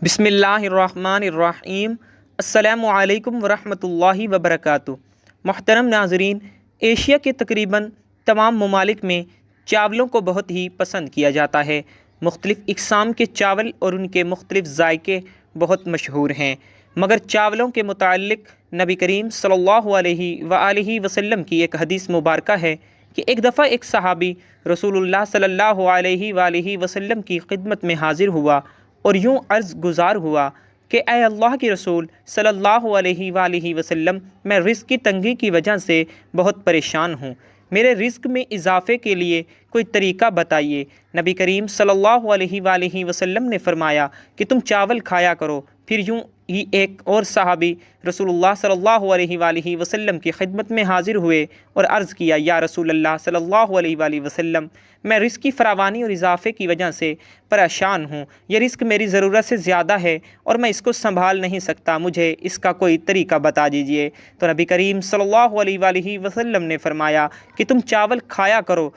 बिस्मिल्लाहिर्रहमानिर्रहीम। अस्सलामु अलैकुम वरहमतुल्लाहि वबरकातुहू। मोहतरम नाज़रीन, एशिया के तकरीबन तमाम ममालिक में चावलों को बहुत ही पसंद किया जाता है। मुख्तलिफ़ इक़साम के चावल और उनके मुख्तलिफ़ ज़ायक़े बहुत मशहूर हैं, मगर चावलों के मुताल्लिक़ नबी करीम सल्लल्लाहु अलैहि वसल्लम की एक हदीस मुबारका है कि एक दफ़ा एक सहाबी रसूलुल्लाह सल्लल्लाहु अलैहि वसल्लम की खिदमत में हाज़िर हुआ और यूँ अर्ज़ गुज़ार हुआ कि ऐ अल्लाह के रसूल सल्लल्लाहु अलैहि वसल्लम, मैं रिज़्क़ की तंगी की वजह से बहुत परेशान हूँ। मेरे रिज़्क़ में इजाफ़े के लिए कोई तरीक़ा बताइए। नबी करीम सल्लल्लाहु अलैहि वसल्लम ने फ़रमाया कि तुम चावल खाया करो। फिर यूँ ही एक और सहाबी रसूलुल्लाह सल्लल्लाहु अलैहि वसल्लम की खिदमत में हाज़िर हुए और अर्ज़ किया, या रसूलल्लाह सल्लल्लाहु अलैहि वसल्लम, मैं रिज़्क़ की फ़रावानी और इजाफ़े की वजह से परेशान हूँ। ये रिज़्क़ मेरी ज़रूरत से ज़्यादा है और मैं इसको संभाल नहीं सकता, मुझे इसका कोई तरीक़ा बता दीजिए। तो नबी करीम सल्लल्लाहु अलैहि वसल्लम ने फ़रमाया कि तुम चावल खाया करो।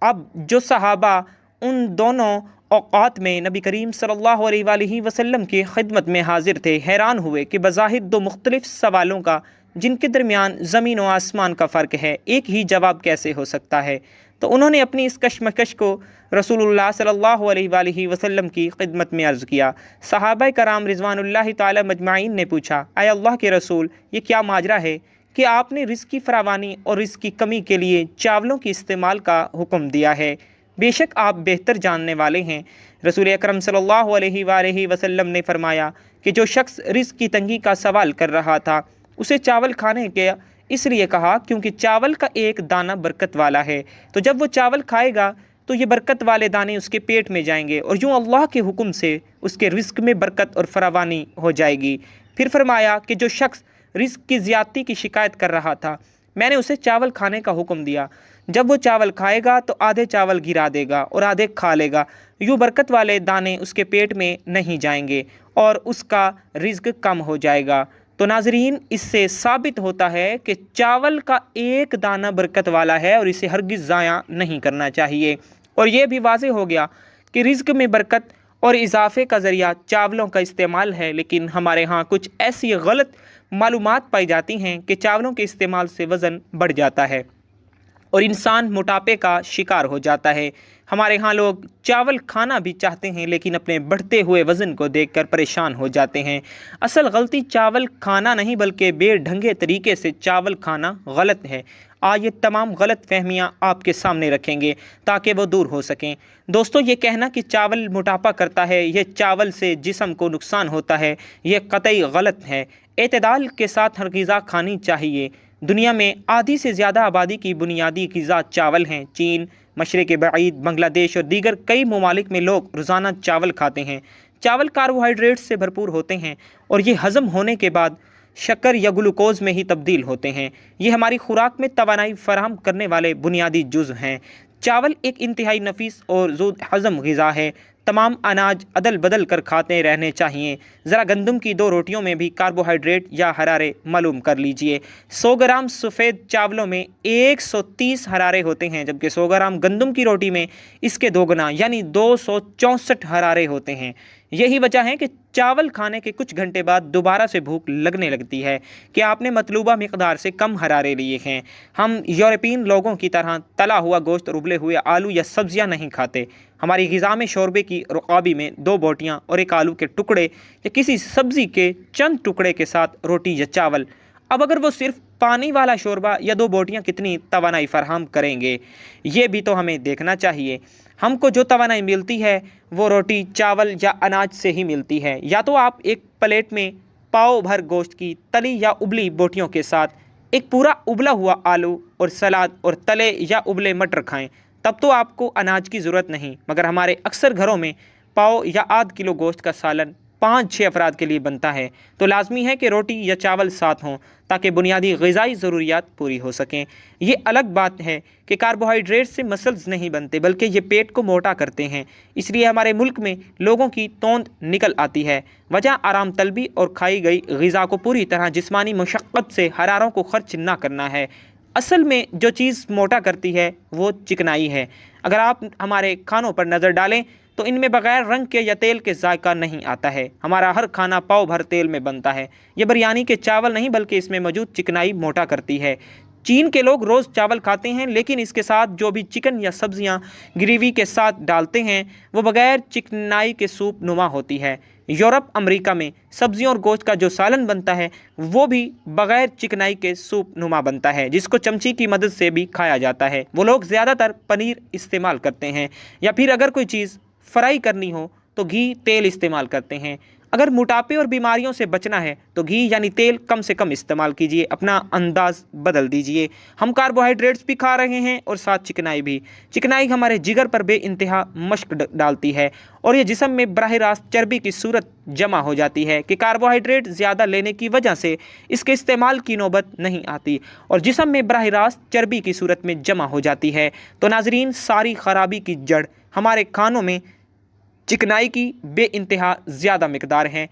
अब जो सहाबा उन दोनों औक़ात में नबी करीम सल्लल्लाहु अलैहि वसल्लम की खिदमत में हाज़िर थे, हैरान हुए कि बज़ाहिर दो मुख्तलिफ़ सवालों का, जिनके दरमियान ज़मीन व आसमान का फ़र्क है, एक ही जवाब कैसे हो सकता है। तो उन्होंने अपनी इस कशमकश को रसूलुल्लाह सल्लल्लाहु अलैहि वसल्लम की खिदमत में अर्ज़ किया। सहाबा कराम रिज़वानुल्लाहि ताला मजमाइन ने पूछा, ऐ अल्लाह के रसूल, ये क्या माजरा है कि आपने रिज़्क़ की फ़रावानी और रिज़्क़ की कमी के लिए चावलों के इस्तेमाल का हुक्म दिया है? बेशक आप बेहतर जानने वाले हैं। रसूल अकरम सल्लल्लाहु अलैहि वसल्लम ने फ़रमाया कि जो शख्स रिज़्क़ की तंगी का सवाल कर रहा था, उसे चावल खाने के इसलिए कहा क्योंकि चावल का एक दाना बरकत वाला है। तो जब वो चावल खाएगा तो ये बरकत वाले दाने उसके पेट में जाएंगे और यूँ अल्लाह के हुक्म से उसके रिज़्क़ में बरकत और फरावानी हो जाएगी। फिर फरमाया कि जो शख्स रिज़्क़ की ज़्यादती की शिकायत कर रहा था, मैंने उसे चावल खाने का हुक्म दिया। जब वो चावल खाएगा तो आधे चावल गिरा देगा और आधे खा लेगा, यूँ बरकत वाले दाने उसके पेट में नहीं जाएंगे और उसका रिज़्क़ कम हो जाएगा। तो नाज़रीन, इससे साबित होता है कि चावल का एक दाना बरकत वाला है और इसे हरगिज़ ज़ाया नहीं करना चाहिए। और ये भी वाज़ेह हो गया कि रिज़्क़ में बरकत और इजाफ़े का ज़रिया चावलों का इस्तेमाल है, लेकिन हमारे यहाँ कुछ ऐसी गलत मालूमात पाई जाती हैं कि चावलों के इस्तेमाल से वज़न बढ़ जाता है और इंसान मोटापे का शिकार हो जाता है। हमारे यहाँ लोग चावल खाना भी चाहते हैं, लेकिन अपने बढ़ते हुए वज़न को देखकर परेशान हो जाते हैं। असल गलती चावल खाना नहीं, बल्कि बेढंगे तरीके से चावल खाना गलत है। आज ये तमाम गलत फहमियाँ आपके सामने रखेंगे ताकि वो दूर हो सकें। दोस्तों, ये कहना कि चावल मोटापा करता है, ये चावल से जिस्म को नुकसान होता है, ये कतई गलत है। एतदाल के साथ हर ग़िज़ा खानी चाहिए। दुनिया में आधी से ज़्यादा आबादी की बुनियादी ग़िज़ा चावल हैं। चीन, मशरिक़ बईद, बांग्लादेश और दीगर कई ममालिक में लोग रोज़ाना चावल खाते हैं। चावल कार्बोहाइड्रेट से भरपूर होते हैं और ये हज़म होने के बाद शक्कर या ग्लूकोज़ में ही तब्दील होते हैं। ये हमारी खुराक में तवानाई फराहम करने वाले बुनियादी जुज़ हैं। चावल एक इंतहाई नफीस और ज़ुद हज़म ग़िज़ा है। तमाम अनाज अदल बदल कर खाते रहने चाहिए। ज़रा गंदम की 2 रोटियों में भी कार्बोहाइड्रेट या हरारे मालूम कर लीजिए। 100 ग्राम सफ़ेद चावलों में 130 हरारे होते हैं, जबकि 100 ग्राम गंदम की रोटी में इसके 2 गुना यानी 264 हरारे होते हैं। यही वजह है कि चावल खाने के कुछ घंटे बाद दोबारा से भूख लगने लगती है कि आपने मतलूबा मिकदार से कम हरारे लिए हैं। हम यूरोपियन लोगों की तरह तला हुआ गोश्त और उबले हुए आलू या सब्जियां नहीं खाते। हमारी ग़िज़ा में शोरबे की रुकाबी में 2 बोटियाँ और एक आलू के टुकड़े या किसी सब्ज़ी के चंद टुकड़े के साथ रोटी या चावल। अब अगर वो सिर्फ पानी वाला शोरबा या 2 बोटियाँ कितनी तवानाई फराहम करेंगे, ये भी तो हमें देखना चाहिए। हमको जो तवानाई मिलती है वो रोटी, चावल या अनाज से ही मिलती है। या तो आप एक प्लेट में पाव भर गोश्त की तली या उबली बोटियों के साथ एक पूरा उबला हुआ आलू और सलाद और तले या उबले मटर खाएं, तब तो आपको अनाज की ज़रूरत नहीं। मगर हमारे अक्सर घरों में पाव या आध किलो गोश्त का सालन 5-6 अफराद के लिए बनता है, तो लाजमी है कि रोटी या चावल साथ हों ताकि बुनियादी ग़िज़ाई ज़रूरियात पूरी हो सकें। ये अलग बात है कि कार्बोहाइड्रेट से मसल्स नहीं बनते, बल्कि ये पेट को मोटा करते हैं। इसलिए हमारे मुल्क में लोगों की तोंद निकल आती है। वजह आराम तलबी और खाई गई ग़िज़ा को पूरी तरह जिस्मानी मशक्क़त से हरारों को खर्च ना करना है। असल में जो चीज़ मोटा करती है वो चिकनाई है। अगर आप हमारे खानों पर नज़र डालें तो इनमें बगैर रंग के या तेल के जायका नहीं आता है। हमारा हर खाना पाव भर तेल में बनता है। ये बिरयानी के चावल नहीं बल्कि इसमें मौजूद चिकनाई मोटा करती है। चीन के लोग रोज़ चावल खाते हैं, लेकिन इसके साथ जो भी चिकन या सब्जियां ग्रेवी के साथ डालते हैं वो बगैर चिकनाई के सूप नुमा होती है। यूरोप अमेरिका में सब्जियों और गोश्त का जो सालन बनता है वो भी बगैर चिकनाई के सूप नुमा बनता है, जिसको चमची की मदद से भी खाया जाता है। वो लोग ज़्यादातर पनीर इस्तेमाल करते हैं, या फिर अगर कोई चीज़ फ्राई करनी हो तो घी तेल इस्तेमाल करते हैं। अगर मोटापे और बीमारियों से बचना है तो घी यानी तेल कम से कम इस्तेमाल कीजिए, अपना अंदाज बदल दीजिए। हम कार्बोहाइड्रेट्स भी खा रहे हैं और साथ चिकनाई भी। चिकनाई हमारे जिगर पर बेइंतहा मश्क डालती है और ये जिस्म में बराह रास्त चर्बी की सूरत जमा हो जाती है कि कार्बोहाइड्रेट ज़्यादा लेने की वजह से इसके इस्तेमाल की नौबत नहीं आती और जिस्म में बराह रास्त चर्बी की सूरत में जमा हो जाती है। तो नाजरीन, सारी ख़राबी की जड़ हमारे खानों में चिकनाई की बेइंतहा ज़्यादा मिकदार हैं,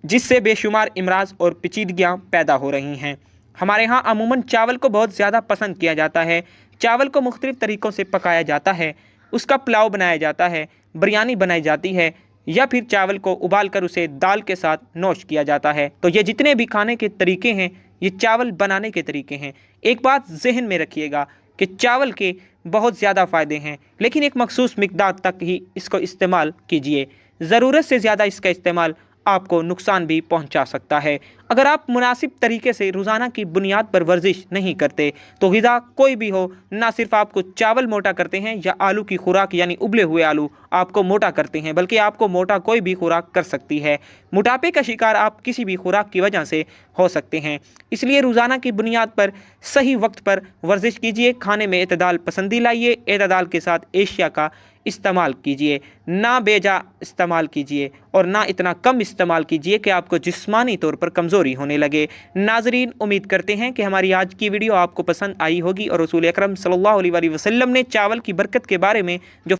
जिससे बेशुमार इमराज और पेचीदगियाँ पैदा हो रही हैं। हमारे यहाँ अमूमन चावल को बहुत ज़्यादा पसंद किया जाता है। चावल को मुख्तलिफ़ तरीक़ों से पकाया जाता है, उसका पुलाव बनाया जाता है, बिरयानी बनाई जाती है, या फिर चावल को उबाल कर उसे दाल के साथ नोश किया जाता है। तो ये जितने भी खाने के तरीक़े हैं ये चावल बनाने के तरीक़े हैं। एक बात जहन में रखिएगा कि चावल के बहुत ज़्यादा फ़ायदे हैं, लेकिन एक मखसूस मिक़दार तक ही इसको इस्तेमाल कीजिए। ज़रूरत से ज़्यादा इसका इस्तेमाल आपको नुकसान भी पहुंचा सकता है। अगर आप मुनासिब तरीके से रोज़ाना की बुनियाद पर वर्जिश नहीं करते तो ग़िज़ा कोई भी हो, ना सिर्फ आपको चावल मोटा करते हैं या आलू की खुराक यानी उबले हुए आलू आपको मोटा करते हैं, बल्कि आपको मोटा कोई भी खुराक कर सकती है। मोटापे का शिकार आप किसी भी खुराक की वजह से हो सकते हैं। इसलिए रोज़ाना की बुनियाद पर सही वक्त पर वर्जिश कीजिए, खाने में एतदाल पसंदी लाइए, एतदाल के साथ एशिया का इस्तेमाल कीजिए, ना बेजा इस्तेमाल कीजिए और ना इतना कम इस्तेमाल कीजिए कि आपको जिस्मानी तौर पर कमज़ोरी होने लगे। नाजरीन, उम्मीद करते हैं कि हमारी आज की वीडियो आपको पसंद आई होगी और रसूल अकरम सल्लल्लाहु अलैहि वसल्लम ने चावल की बरकत के बारे में जो